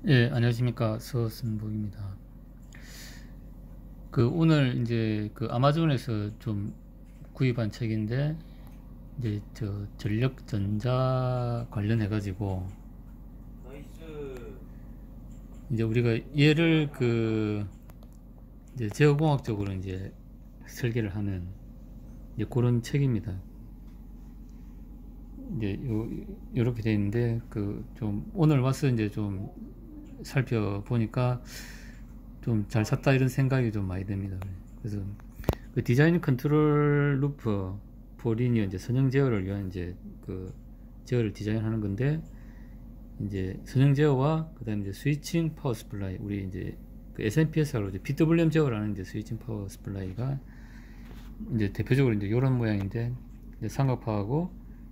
예, 안녕하십니까. 서승복입니다. 오늘 이제 아마존에서 좀 구입한 책인데, 이제 전력전자 관련해가지고, 나이스. 이제 우리가 얘를 이제 제어공학적으로 이제 설계를 하는 이제 그런 책입니다. 이제 요렇게 돼 있는데, 좀 오늘 와서 이제 좀 살펴보니까 좀 잘 샀다 이런 생각이 좀 많이 듭니다. 그래서 디자인 컨트롤 루프 포리니어 이제 선형 제어를 위한 이제 제어를 디자인하는 건데, 이제 선형 제어와 그다음에 이제 스위칭 파워 스플라이, 우리 이제 SMPS하고 이제 PWM 제어라는 이제 스위칭 파워 스플라이가 이제 대표적으로 이제 이런 모양인데, 이제 삼각파하고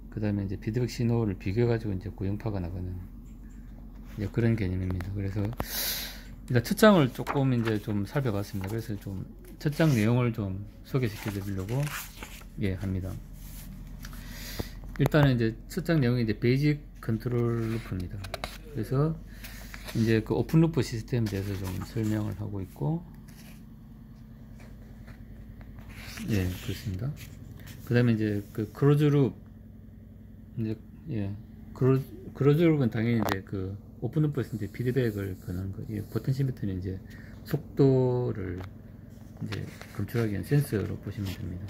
그다음에 이제 피드백 신호를 비교해 가지고 이제 구형파가 나가는 이제 그런 개념입니다. 그래서 일단 첫 장을 조금 이제 좀 살펴봤습니다. 그래서 좀 첫 장 내용을 좀 소개시켜 드리려고 합니다. 일단은 이제 첫 장 내용이 이제 베이직 컨트롤 루프입니다. 그래서 이제 오픈 루프 시스템에 대해서 좀 설명을 하고 있고, 그렇습니다. 그 다음에 이제 크로즈 룹, 이제 크로즈 룹은 당연히 이제 오픈 루프에서 이제 피드백을 거는 거, 포텐시미터는 이제 속도를 이제 검출하기 위한 센서로 보시면 됩니다.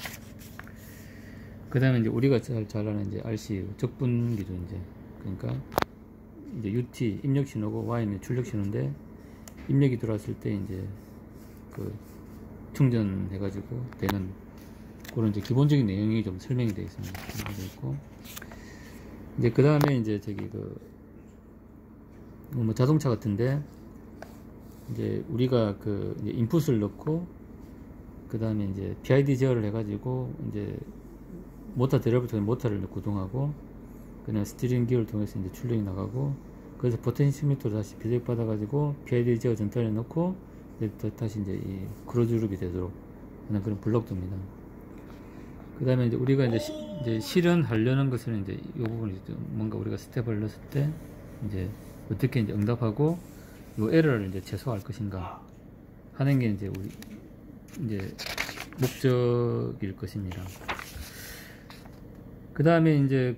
그 다음에 이제 우리가 잘 아는 이제 RCU 적분기죠. 이제 그러니까 이제 UT 입력 신호고 Y는 출력 신호인데, 입력이 들어왔을 때 이제 충전해 가지고 되는 그런 이제 기본적인 내용이 좀 설명이 되어 있습니다. 있고, 이제 그 다음에 이제 뭐 자동차 같은데, 이제 우리가 이제 인풋을 넣고 그 다음에 이제 PID 제어를 해가지고 이제 모터 드라이브를 통해 모터를 구동하고, 그냥 스티링 기어를 통해서 이제 출력이 나가고, 그래서 포텐시미터로 다시 피드백 받아가지고 PID 제어 전달에 넣고 이제 다시 이제 이 크로즈 룹이 되도록 하는 그런 블록도입니다. 그 다음에 이제 우리가 이제 실현하려는 것은 이제 이 부분이 뭔가 우리가 스텝을 넣었을 때 이제 어떻게 이제 응답하고 이 에러를 이제 최소화할 것인가 하는 게 이제 우리 이제 목적일 것입니다. 그 다음에 이제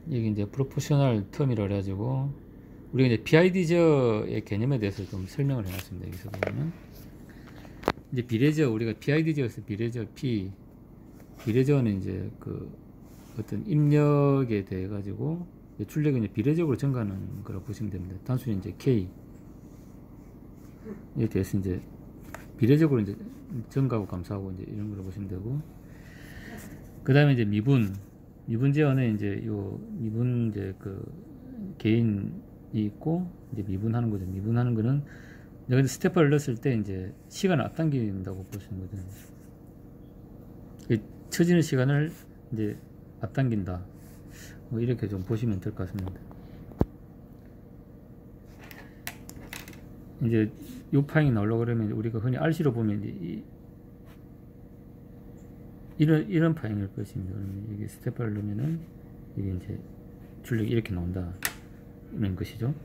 여기 이제 프로포셔널 텀이라 그래가지고 우리가 이제 PID 제어의 개념에 대해서 좀 설명을 해놨습니다. 여기서 보면 이제 비례제어, 우리가 PID 제어에서 비례제어 비례제어는 이제 어떤 입력에 대해 가지고 출력이 이제 비례적으로 증가하는 거라고 보시면 됩니다. 단순히 이제 K에 대해서 이제 비례적으로 이제 증가하고 감소하고 이제 이런 거로 보시면 되고, 그 다음에 이제 미분 제어는 이제 미분 이제 개인이 있고 이제 미분하는 거죠. 미분하는 거는 내가 스텝을 넣었을 때 이제 시간을 앞당긴다고 보시는 거죠. 쳐지는 시간을 이제 앞당긴다, 뭐 이렇게 좀 보시면 될 것 같습니다. 이제 이 파행이 나오려고 그러면 우리가 흔히 RC로 보면 이런 파행일 것입니다. 이게 스텝을 넣으면은 이게 이제 출력이 이렇게 나온다는 것이죠.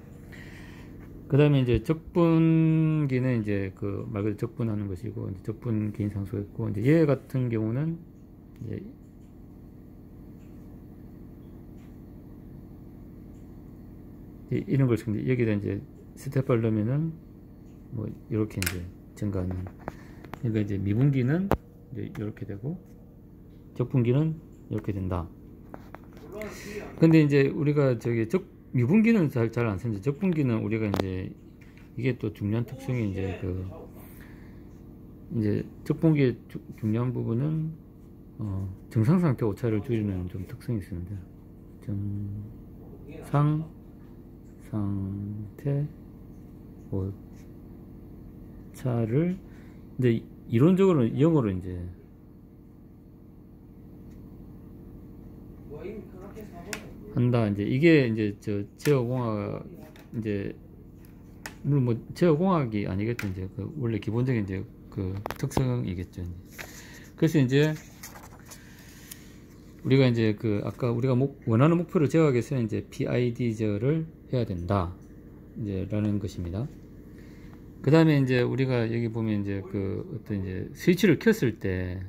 그 다음에 이제 적분기는 이제 말 그대로 적분하는 것이고, 이제 적분 개인 상수가 있고, 이제 얘 같은 경우는 이제 이런 걸 여기다 이제 스텝을 넣으면은 뭐 이렇게 이제 증가하는, 그러니까 이제 미분기는 이제 이렇게 되고 적분기는 이렇게 된다. 근데 이제 우리가 미분기는 잘 안 쓰는데, 적분기는 우리가 이제 이게 또 중요한 특성이 이제 이제 적분기의 중요한 부분은 정상 상태 오차를 줄이는 좀 특성이 있습니다. 정상 상태 오차를 이제 이론적으로 영어로 이제 한다. 이제 이게 이제 제어공학, 이제 물론 뭐 제어공학이 아니겠죠. 이제 원래 기본적인 이제 특성이겠죠. 그래서 이제 우리가 이제 그 아까 우리가 원하는 목표를 제어하기 위해서는 이제 PID 제어를 해야 된다. 이제 라는 것입니다. 그 다음에 이제 우리가 여기 보면 이제 그 어떤 이제 스위치를 켰을 때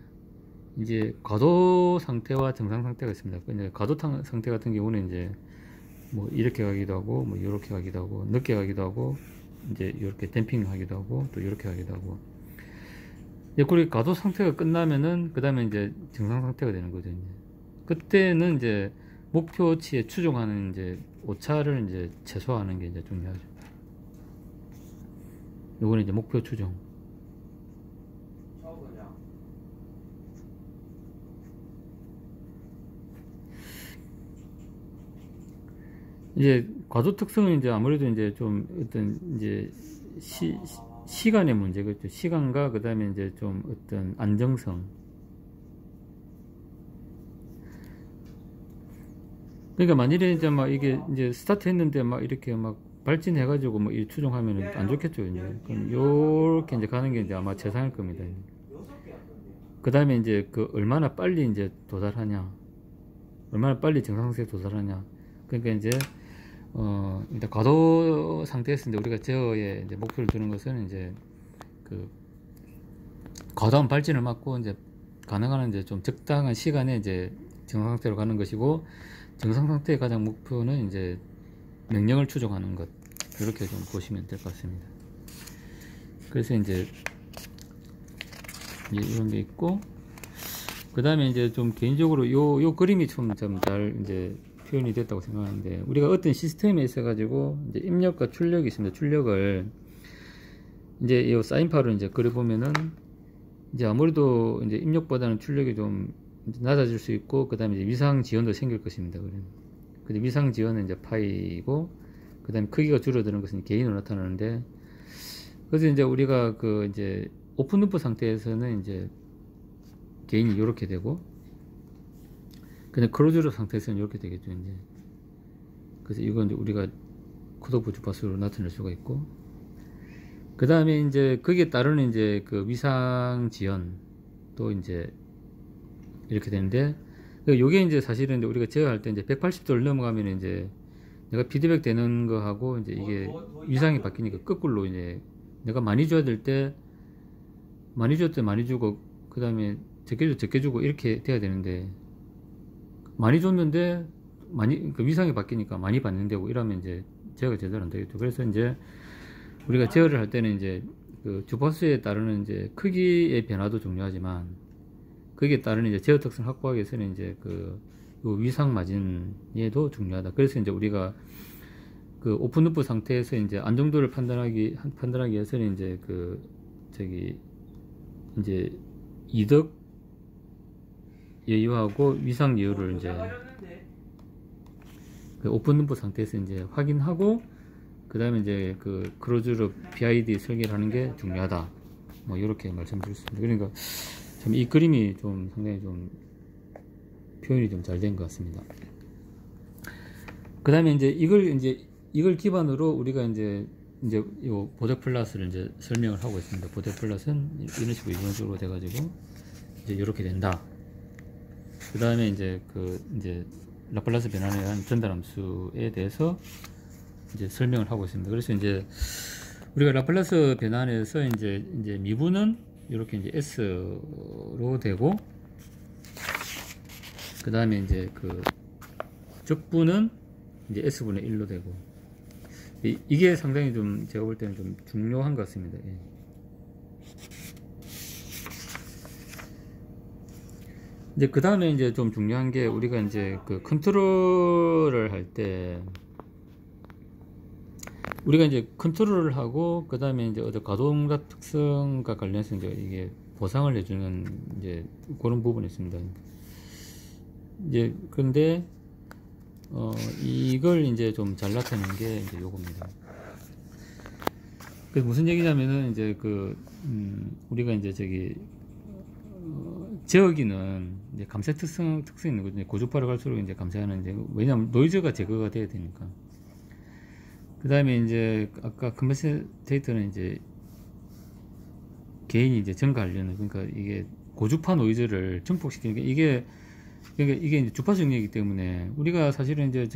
이제 과도 상태와 정상 상태가 있습니다. 이제 과도 상태 같은 경우는 이제 뭐 이렇게 가기도 하고 뭐 이렇게 가기도 하고 늦게 가기도 하고 이제 이렇게 댐핑 하기도 하고 또 이렇게 가기도 하고, 이제 그리고 과도 상태가 끝나면은 그 다음에 이제 정상 상태가 되는 거죠. 이제 그때는 이제 목표치에 추종하는 이제 오차를 이제 최소화하는 게 이제 중요하죠. 요거는 이제 목표 추종. 이제 과도 특성은 이제 아무래도 이제 좀 어떤 이제 시간의 문제겠죠. 시간과 그 다음에 이제 좀 어떤 안정성. 그러니까 만일에 이제 막 이게 이제 스타트 했는데 막 이렇게 막 발진해가지고 뭐 이 추종하면 안 좋겠죠. 이제 그럼 요렇게 이제 가는 게 이제 아마 최상일 겁니다. 그 다음에 이제 그 얼마나 빨리 이제 도달하냐, 얼마나 빨리 정상 상태에 도달하냐. 그러니까 이제 일단 과도 상태에서 이제 우리가 제어에 이제 목표를 두는 것은 이제 그 과도한 발진을 막고 이제 가능한 이제 좀 적당한 시간에 이제 정상 상태로 가는 것이고, 정상 상태의 가장 목표는 이제 명령을 추종하는 것, 이렇게 좀 보시면 될 것 같습니다. 그래서 이제 이런 게 있고, 그 다음에 이제 좀 개인적으로 요 그림이 좀 잘 이제 표현이 됐다고 생각하는데, 우리가 어떤 시스템에 있어 가지고 이제 입력과 출력이 있습니다. 출력을 이제 이 사인파로 이제 그려보면은 이제 아무래도 이제 입력보다는 출력이 좀 낮아질 수 있고, 그 다음에 이제 위상 지연도 생길 것입니다. 근데 위상 지연은 이제 파이고, 그 다음에 크기가 줄어드는 것은 개인으로 나타나는데, 그래서 이제 우리가 그 이제 오픈 루프 상태에서는 이제 개인이 이렇게 되고, 근데 클로즈 루프 상태에서는 이렇게 되겠죠. 이제 그래서 이건 이제 우리가 컷오프 주파수로 나타낼 수가 있고, 그 다음에 이제 거기에 따르는 이제 그 위상 지연도 이제 이렇게 되는데, 요게 이제 사실은 이제 우리가 제어할 때 이제 180도를 넘어가면 이제 내가 피드백 되는 거하고 이제 이게 위상이 바뀌니까 거꾸로 이제 내가 많이 줘야 될 때 많이 줄 때 많이 주고, 그 다음에 적게 주고 이렇게 돼야 되는데, 많이 줬는데 그 위상이 바뀌니까 많이 받는 데고 이러면 이제 제어가 제대로 안 되겠죠. 그래서 이제 우리가 제어를 할 때는 이제 그 주파수에 따르는 이제 크기의 변화도 중요하지만, 거기에 따르는 이제 제어 특성 확보하기 위해서는 이제 그 위상 마진에도 중요하다. 그래서 이제 우리가 그 오픈 루프 상태에서 이제 안정도를 판단하기 위해서는 이제 그 이제 이득 여유하고 위상 여유를 이제 그 오픈 루프 상태에서 이제 확인하고, 그 다음에 이제 그 클로즈로 PID 설계를 하는 게 중요하다. 뭐 이렇게 말씀드렸습니다. 그러니까 참 이 그림이 좀 상당히 좀 표현이 좀 잘 된 것 같습니다. 그 다음에 이제 이걸 기반으로 우리가 이제 요 보드 플러스를 이제 설명을 하고 있습니다. 보드 플러스는 이런 식으로 이론적으로 돼가지고 이제 이렇게 된다. 그 다음에 이제 이제 라플라스 변환에 의한 전달 함수에 대해서 이제 설명을 하고 있습니다. 그래서 이제 우리가 라플라스 변환에서 이제 미분은 이렇게 이제 S로 되고, 그 다음에 이제 그 적분은 이제 S분의 1로 되고, 이게 상당히 좀 제가 볼 때는 좀 중요한 것 같습니다. 예. 이제 그 다음에 이제 좀 중요한 게, 우리가 이제 그 컨트롤을 할 때 우리가 이제 컨트롤을 하고, 그 다음에 이제 어떤 가동자 특성과 관련해서 이제 이게 보상을 해주는 이제 그런 부분이 있습니다. 이제 근데 이걸 이제 좀 잘 나타내는 게 이제 요겁니다. 그 무슨 얘기냐면은 이제 우리가 이제 제어기는 이제 감쇄 특성이 있는 거죠. 고주파로 갈수록 이제 감쇄하는, 이제 왜냐하면 노이즈가 제거가 돼야 되니까. 그 다음에 이제 아까 컴pen세이터는 이제 개인이 이제 증가하려는, 그러니까 이게 고주파 노이즈를 증폭시키는 게, 이게 그러니까 이게 이제 주파수 영역이기 때문에 우리가 사실은 이제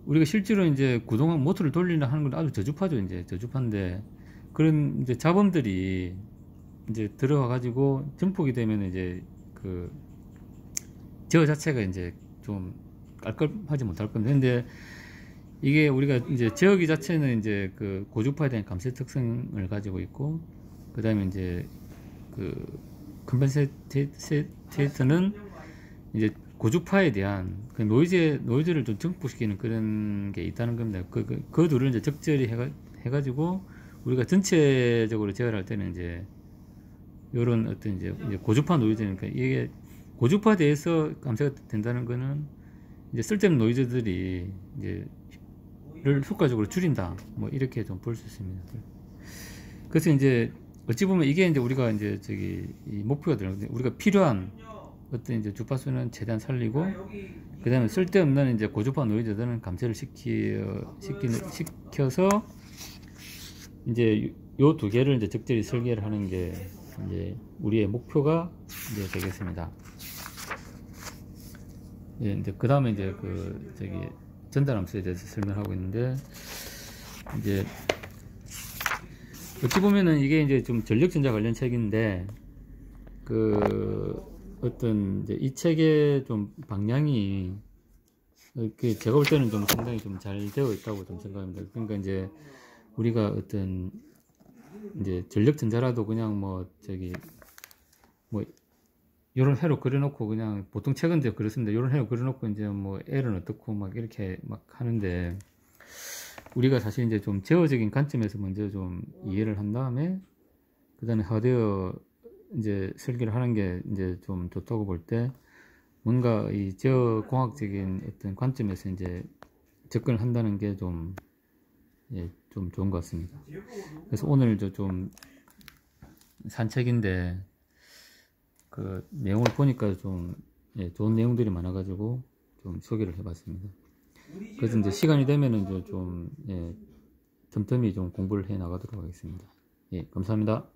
우리가 실제로 이제 그동안 모터를 돌리려 하는 건 아주 저주파죠. 이제 저주파인데 그런 이제 잡음들이 이제 들어와 가지고 증폭이 되면 이제 그 제어 자체가 이제 좀 깔끔하지 못할 건데, 근데 이게 우리가 이제 제어기 자체는 이제 그 고주파에 대한 감쇄 특성을 가지고 있고, 그 다음에 이제 그 컴pen세이터는 이제 고주파에 대한 그 노이즈를 좀 증폭시키는 그런 게 있다는 겁니다. 그 둘을 이제 적절히 해가지고 우리가 전체적으로 제어를 할 때는 이제 요런 어떤 이제 고주파 노이즈니까, 이게 고주파에 대해서 감쇄가 된다는 거는 이제 쓸데없는 노이즈들이 이제 를 효과적으로 줄인다, 뭐 이렇게 좀 볼 수 있습니다. 그래서 이제 어찌 보면 이게 이제 우리가 이제 이 목표가 되는 건데, 우리가 필요한 어떤 이제 주파수는 최대한 살리고, 그 다음에 쓸데없는 이제 고주파 노이즈들은 감쇄를 시켜서 이제 요 두 개를 이제 적절히 설계를 하는 게 이제 우리의 목표가 이제 되겠습니다. 예, 이제 그 다음에 이제 전달함수에 대해서 설명하고 있는데, 이제 어찌 보면은 이게 이제 좀 전력전자 관련 책인데, 어떤 이제 이 책의 좀 방향이 제가 볼 때는 좀 상당히 좀 잘 되어 있다고 좀 생각합니다. 그러니까 이제 우리가 어떤 이제 전력전자라도 그냥 요런 회로 그려놓고, 그냥 보통 책은 이제 그렇습니다. 요런 회로 그려놓고 이제 뭐 L은 어떻고 막 이렇게 막 하는데, 우리가 사실 이제 좀 제어적인 관점에서 먼저 좀 이해를 한 다음에 그 다음에 하드웨어 이제 설계를 하는 게 이제 좀 좋다고 볼 때, 뭔가 이 제어 공학적인 어떤 관점에서 이제 접근을 한다는 게 좀 좋은 것 같습니다. 그래서 오늘 좀 산책인데 그 내용을 보니까 좀 좋은 내용들이 많아가지고 좀 소개를 해봤습니다. 그래서 이제 시간이 되면은 이제 좀 틈틈이 좀 공부를 해 나가도록 하겠습니다. 예, 감사합니다.